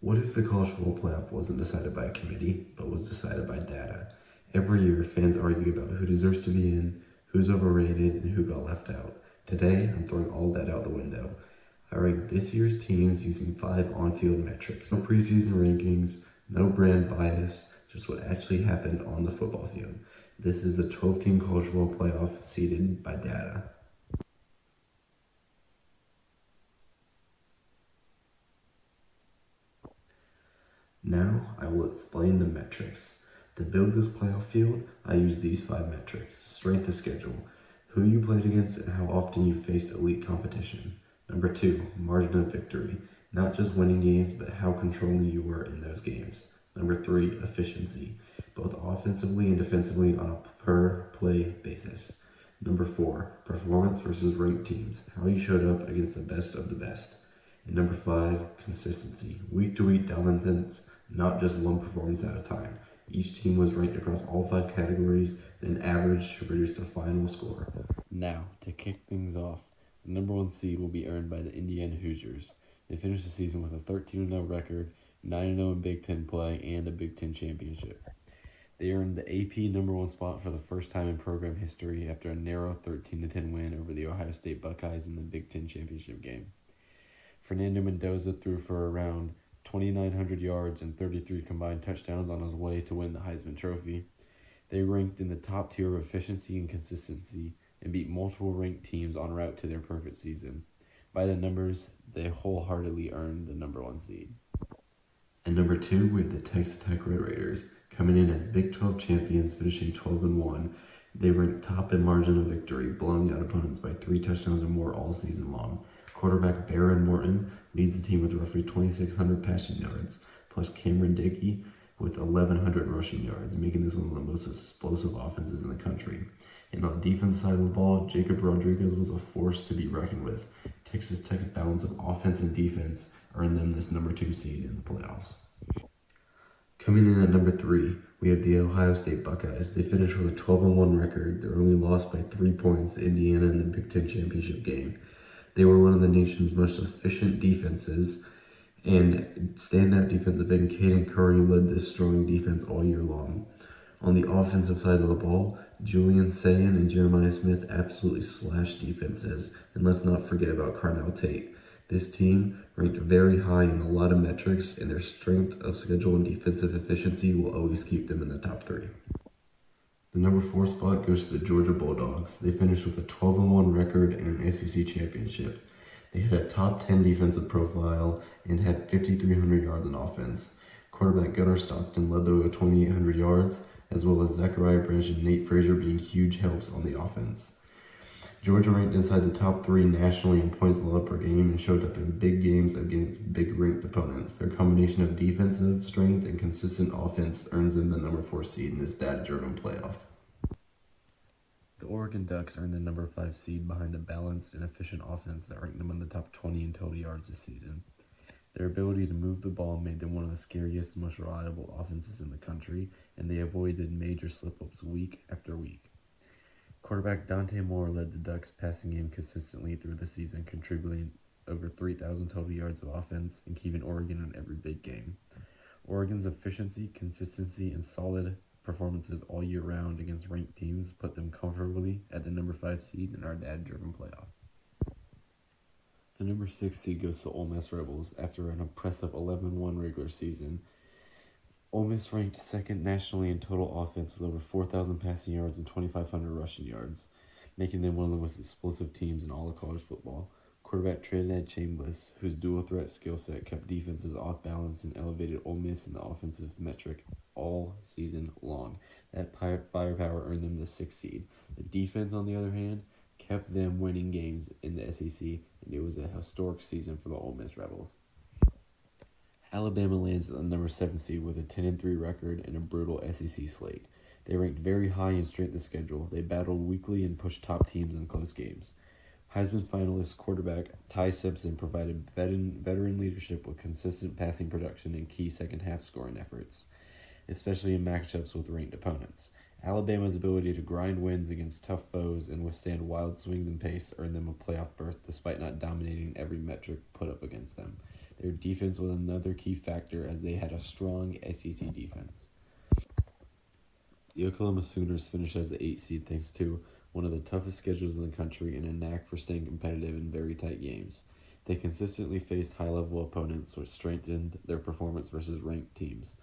What if the college football playoff wasn't decided by a committee, but was decided by data? Every year, fans argue about who deserves to be in, who's overrated, and who got left out. Today, I'm throwing all that out the window. I ranked this year's teams using 5 on-field metrics. No preseason rankings, no brand bias, just what actually happened on the football field. This is the 12-team college football playoff seeded by data. Now, I will explain the metrics. To build this playoff field, I use these 5 metrics: strength of schedule, who you played against and how often you faced elite competition. Number 2, margin of victory, not just winning games, but how controlling you were in those games. Number 3, efficiency, both offensively and defensively on a per play basis. Number 4, performance versus ranked teams, how you showed up against the best of the best. And number 5, consistency, week to week dominance, not just one performance at a time. Each team was ranked across all 5 categories, then averaged to produce the final score. Now, to kick things off, the number 1 seed will be earned by the Indiana Hoosiers. They finished the season with a 13-0 record, 9-0 in Big Ten play, and a Big Ten championship. They earned the AP number 1 spot for the first time in program history after a narrow 13-10 win over the Ohio State Buckeyes in the Big Ten championship game. Fernando Mendoza threw for around 2,900 yards and 33 combined touchdowns on his way to win the Heisman Trophy. They ranked in the top tier of efficiency and consistency and beat multiple ranked teams en route to their perfect season. By the numbers, they wholeheartedly earned the number 1 seed. And number 2, we have the Texas Tech Red Raiders, coming in as Big 12 champions, finishing 12-1. They ranked top in margin of victory, blowing out opponents by 3 touchdowns or more all season long. Quarterback Baron Morton leads the team with roughly 2,600 passing yards, plus Cameron Dickey with 1,100 rushing yards, making this one of the most explosive offenses in the country. And on the defensive side of the ball, Jacob Rodriguez was a force to be reckoned with. Texas Tech's balance of offense and defense earned them this number 2 seed in the playoffs. Coming in at number 3, we have the Ohio State Buckeyes. They finished with a 12-1 record. Their only loss by 3 points to Indiana in the Big Ten championship game. They were one of the nation's most efficient defenses, and standout defensive end Caden Curry led this strong defense all year long. On the offensive side of the ball, Julian Sayin and Jeremiah Smith absolutely slashed defenses, and let's not forget about Carnell Tate. This team ranked very high in a lot of metrics, and their strength of schedule and defensive efficiency will always keep them in the top 3. The number 4 spot goes to the Georgia Bulldogs. They finished with a 12-1 record and an SEC championship. They had a top 10 defensive profile and had 5,300 yards in offense. Quarterback Gunnar Stockton led the way with 2,800 yards, as well as Zachariah Branch and Nate Frazier being huge helps on the offense. Georgia ranked inside the top 3 nationally in points allowed per game and showed up in big games against big ranked opponents. Their combination of defensive strength and consistent offense earns them the number 4 seed in this data-driven playoff. The Oregon Ducks earned the number 5 seed behind a balanced and efficient offense that ranked them in the top 20 in total yards this season. Their ability to move the ball made them one of the scariest and most reliable offenses in the country, and they avoided major slip-ups week after week. Quarterback Dante Moore led the Ducks' passing game consistently through the season, contributing over 3,000 total yards of offense and keeping Oregon in every big game. Oregon's efficiency, consistency, and solid performances all year round against ranked teams put them comfortably at the number 5 seed in our data-driven playoff. The number 6 seed goes to Ole Miss Rebels after an impressive 11-1 regular season. Ole Miss ranked 2nd nationally in total offense with over 4,000 passing yards and 2,500 rushing yards, making them one of the most explosive teams in all of college football. Quarterback Trinidad Chambliss, whose dual-threat skill set kept defenses off balance and elevated Ole Miss in the offensive metric all season long. That firepower earned them the 6th seed. The defense, on the other hand, kept them winning games in the SEC, and it was a historic season for the Ole Miss Rebels. Alabama lands at the number 7 seed with a 10-3 record and a brutal SEC slate. They ranked very high in strength of schedule. They battled weekly and pushed top teams in close games. Heisman finalist quarterback Ty Simpson provided veteran leadership with consistent passing production and key second-half scoring efforts, especially in matchups with ranked opponents. Alabama's ability to grind wins against tough foes and withstand wild swings in pace earned them a playoff berth despite not dominating every metric put up against them. Their defense was another key factor as they had a strong SEC defense. The Oklahoma Sooners finished as the 8th seed thanks to one of the toughest schedules in the country and a knack for staying competitive in very tight games. They consistently faced high-level opponents, which strengthened their performance versus ranked teams.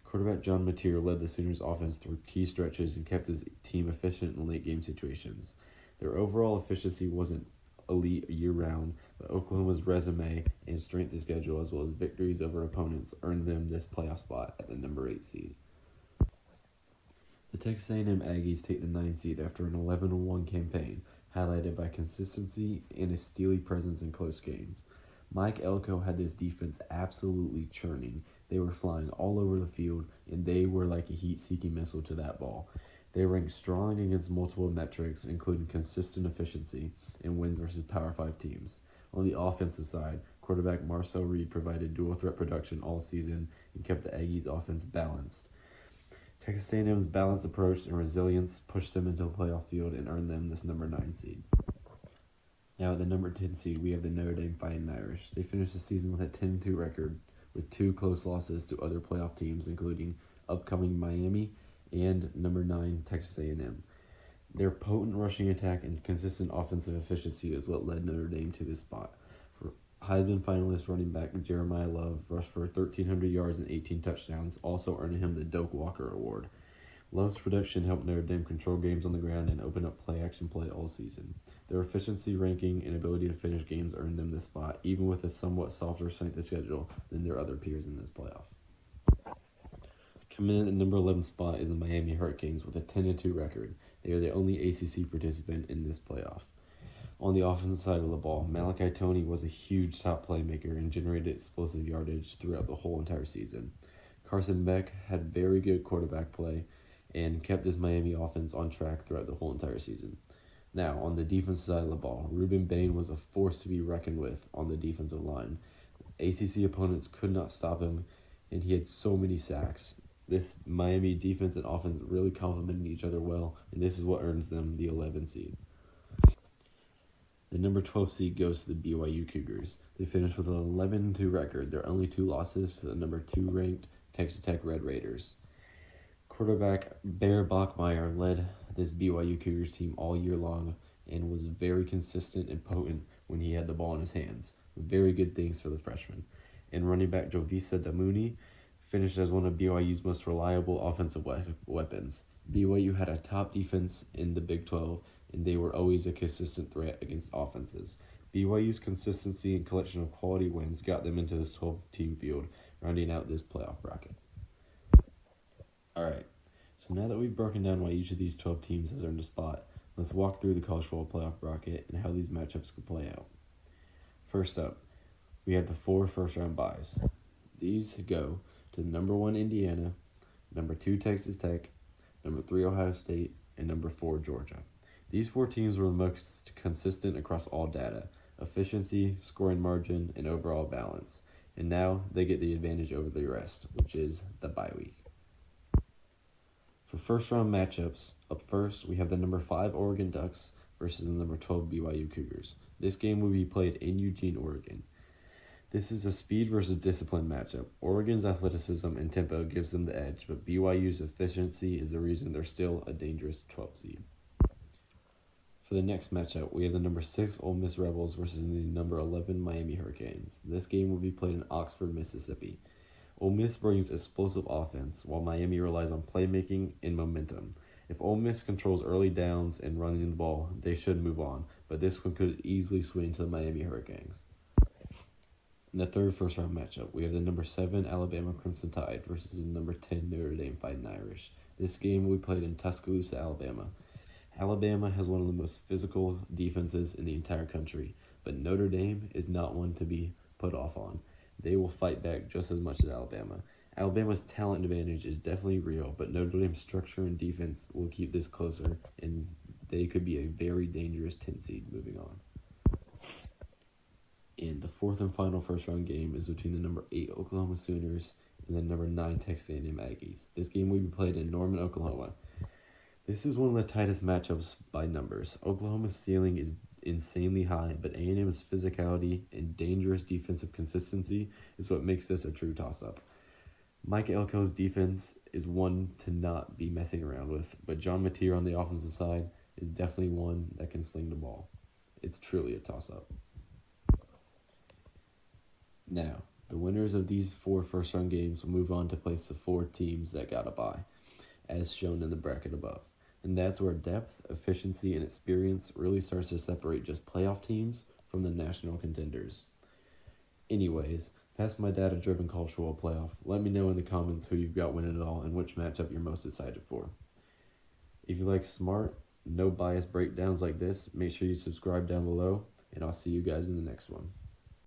Quarterback John Mateer led the Sooners' offense through key stretches and kept his team efficient in late-game situations. Their overall efficiency wasn't elite year-round, but Oklahoma's resume and strength of schedule, as well as victories over opponents, earned them this playoff spot at the number 8 seed. The Texas A&M Aggies take the 9th seed after an 11-1 campaign, highlighted by consistency and a steely presence in close games. Mike Elko had this defense absolutely churning. They were flying all over the field, and they were like a heat-seeking missile to that ball. They ranked strong against multiple metrics, including consistent efficiency and wins versus Power 5 teams. On the offensive side, quarterback Marcel Reed provided dual-threat production all season and kept the Aggies' offense balanced. Texas A&M's balanced approach and resilience pushed them into the playoff field and earned them this number 9 seed. Now at the number 10 seed, we have the Notre Dame Fighting Irish. They finished the season with a 10-2 record, with 2 close losses to other playoff teams, including upcoming Miami and number 9 Texas A&M. Their potent rushing attack and consistent offensive efficiency is what led Notre Dame to this spot. For Heisman finalist running back Jeremiah Love rushed for 1,300 yards and 18 touchdowns, also earning him the Doak Walker Award. Love's production helped Notre Dame control games on the ground and open up play-action play all season. Their efficiency ranking and ability to finish games earned them this spot, even with a somewhat softer strength of schedule than their other peers in this playoff. Coming in at the number 11 spot is the Miami Hurricanes with a 10-2 record. They are the only ACC participant in this playoff. On the offensive side of the ball, Malachi Toney was a huge top playmaker and generated explosive yardage throughout the whole entire season. Carson Beck had very good quarterback play and kept this Miami offense on track throughout the whole entire season. Now, on the defensive side of the ball, Ruben Bain was a force to be reckoned with on the defensive line. ACC opponents could not stop him, and he had so many sacks. This Miami defense and offense really complemented each other well, and this is what earns them the 11 seed. The number 12 seed goes to the BYU Cougars. They finished with an 11-2 record. Their only 2 losses to the number 2 ranked Texas Tech Red Raiders. Quarterback Bear Bachmeier led this BYU Cougars team all year long and was very consistent and potent when he had the ball in his hands. Very good things for the freshman. And running back Jovisa Damuni finished as one of BYU's most reliable offensive weapons. BYU had a top defense in the Big 12, and they were always a consistent threat against offenses. BYU's consistency and collection of quality wins got them into this 12-team field, rounding out this playoff bracket. Alright, so now that we've broken down why each of these 12 teams has earned a spot, let's walk through the college football playoff bracket and how these matchups could play out. First up, we have the 4 first-round byes. These go to number 1 Indiana, number 2 Texas Tech, number 3 Ohio State, and number 4 Georgia. These 4 teams were the most consistent across all data: efficiency, scoring margin, and overall balance. And now they get the advantage over the rest, which is the bye week. For first round matchups, up first we have the number 5 Oregon Ducks versus the number 12 BYU Cougars. This game will be played in Eugene, Oregon. This is a speed versus discipline matchup. Oregon's athleticism and tempo gives them the edge, but BYU's efficiency is the reason they're still a dangerous 12 seed. For the next matchup, we have the number 6 Ole Miss Rebels versus the number 11 Miami Hurricanes. This game will be played in Oxford, Mississippi. Ole Miss brings explosive offense, while Miami relies on playmaking and momentum. If Ole Miss controls early downs and running the ball, they should move on, but this one could easily swing to the Miami Hurricanes. In the third first-round matchup, we have the number 7 Alabama Crimson Tide versus the number 10 Notre Dame Fighting Irish. This game will be played in Tuscaloosa, Alabama. Alabama has one of the most physical defenses in the entire country, but Notre Dame is not one to be put off on. They will fight back just as much as Alabama. Alabama's talent advantage is definitely real, but Notre Dame's structure and defense will keep this closer, and they could be a very dangerous 10 seed moving on. And the fourth and final first-round game is between the number 8 Oklahoma Sooners and the number 9 Texas A&M Aggies. This game will be played in Norman, Oklahoma. This is one of the tightest matchups by numbers. Oklahoma's ceiling insanely high, but A&M's physicality and dangerous defensive consistency is what makes this a true toss-up. Mike Elko's defense is one to not be messing around with, but John Mateer on the offensive side is definitely one that can sling the ball. It's truly a toss-up. Now, the winners of these 4 first-round games will move on to place the 4 teams that got a bye, as shown in the bracket above. And that's where depth, efficiency, and experience really starts to separate just playoff teams from the national contenders. Anyways, that's my data-driven cultural playoff. Let me know in the comments who you've got winning it all and which matchup you're most excited for. If you like smart, no bias breakdowns like this, make sure you subscribe down below, and I'll see you guys in the next one.